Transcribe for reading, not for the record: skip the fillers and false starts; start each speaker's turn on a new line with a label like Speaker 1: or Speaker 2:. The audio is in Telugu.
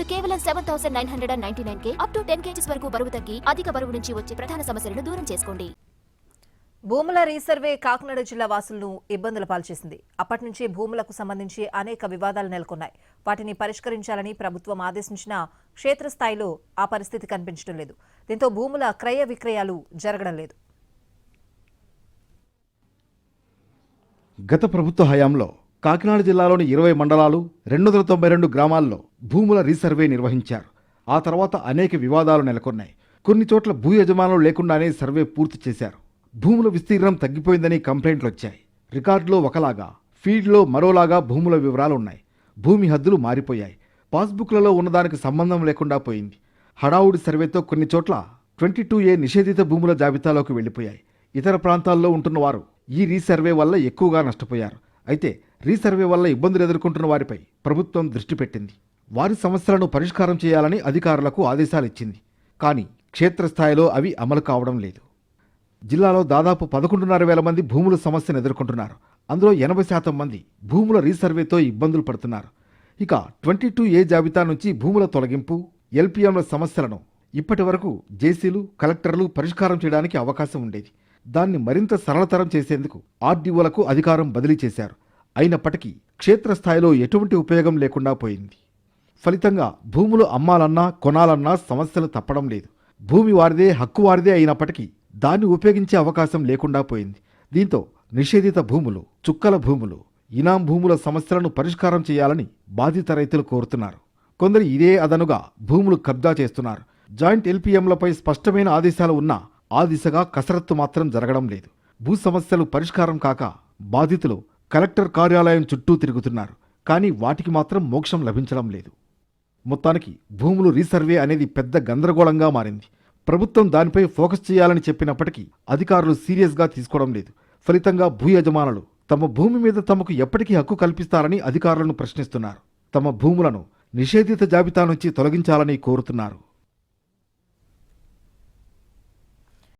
Speaker 1: కేవలం 7,999K అప్ టు 10 kgs వరకు బరువు తగ్గి అధిక బరువు నుంచి వచ్చే ప్రధాన సమస్యలను దూరం చేసుకోండి.
Speaker 2: భూముల రీసర్వే కాకినాడ జిల్లా వాసులను ఇబ్బందుల పాల్చేసింది. అప్పటి నుంచి భూములకు సంబంధించి అనేక వివాదాలు నెలకొన్నాయి. వాటిని పరిష్కరించాలని ప్రభుత్వం ఆదేశించిన క్షేత్రస్థాయిలో ఆ పరిస్థితి కనిపించడం లేదు. దీంతో భూముల క్రయ విక్రయాలు జరగడం లేదు.
Speaker 3: గత ప్రభుత్వ హయాంలో కాకినాడ జిల్లాలోని 20 మండలాలు 292 గ్రామాల్లో భూముల రీసర్వే నిర్వహించారు. ఆ తర్వాత అనేక వివాదాలు నెలకొన్నాయి. కొన్ని చోట్ల భూ యజమానులు లేకుండానే సర్వే పూర్తి చేశారు. భూముల విస్తీర్ణం తగ్గిపోయిందని కంప్లైంట్లు వచ్చాయి. రికార్డులో ఒకలాగా, ఫీల్డ్లో మరోలాగా భూముల వివరాలున్నాయి. భూమి హద్దులు మారిపోయాయి. పాస్బుక్లలో ఉన్నదానికి సంబంధం లేకుండా పోయింది. హడావుడి సర్వేతో కొన్ని చోట్ల 22A నిషేధిత భూముల జాబితాలోకి వెళ్లిపోయాయి. ఇతర ప్రాంతాల్లో ఉంటున్న వారు ఈ రీసర్వే వల్ల ఎక్కువగా నష్టపోయారు. అయితే రీసర్వే వల్ల ఇబ్బందులు ఎదుర్కొంటున్న వారిపై ప్రభుత్వం దృష్టి పెట్టింది. వారి సమస్యలను పరిష్కారం చేయాలని అధికారులకు ఆదేశాలిచ్చింది. కానీ క్షేత్రస్థాయిలో అవి అమలు కావడం లేదు. జిల్లాలో దాదాపు 11,500 మంది భూముల సమస్యను ఎదుర్కొంటున్నారు. అందులో 80% మంది భూముల రీసర్వేతో ఇబ్బందులు పడుతున్నారు. ఇక 22A జాబితా నుంచి భూముల తొలగింపు, LPMల సమస్యలను ఇప్పటి వరకు జేసీలు, కలెక్టర్లు పరిష్కారం చేయడానికి అవకాశం ఉండేది. దాన్ని మరింత సరళతరం చేసేందుకు ఆర్డీఓలకు అధికారం బదిలీ చేశారు. అయినప్పటికీ క్షేత్రస్థాయిలో ఎటువంటి ఉపయోగం లేకుండా పోయింది. ఫలితంగా భూములు అమ్మాలన్నా కొనాలన్నా సమస్యలు తప్పడం లేదు. భూమి వారిదే, హక్కు వారిదే అయినప్పటికీ దాన్ని ఉపయోగించే అవకాశం లేకుండా పోయింది. దీంతో నిషేధిత భూములు, చుక్కల భూములు, ఇనాం భూముల సమస్యలను పరిష్కారం చేయాలని బాధిత రైతులు కోరుతున్నారు. కొందరు ఇదే అదనుగా భూములు కబ్జా చేస్తున్నారు. జాయింట్ LPMలపై స్పష్టమైన ఆదేశాలు ఉన్నా ఆ దిశగా కసరత్తు మాత్రం జరగడం లేదు. భూ సమస్యలు పరిష్కారం కాక బాధితులు కలెక్టర్ కార్యాలయం చుట్టూ తిరుగుతున్నారు. కానీ వాటికి మాత్రం మోక్షం లభించడం లేదు. మొత్తానికి భూములు రీసర్వే అనేది పెద్ద గందరగోళంగా మారింది. ప్రభుత్వం దానిపై ఫోకస్ చేయాలని చెప్పినప్పటికీ అధికారులు సీరియస్గా తీసుకోవడం లేదు. ఫలితంగా భూ యజమానులు తమ భూమి మీద తమకు ఎప్పటికీ హక్కు కల్పిస్తారని అధికారులను ప్రశ్నిస్తున్నారు. తమ భూములను నిషేధిత జాబితా నుంచి తొలగించాలని కోరుతున్నారు.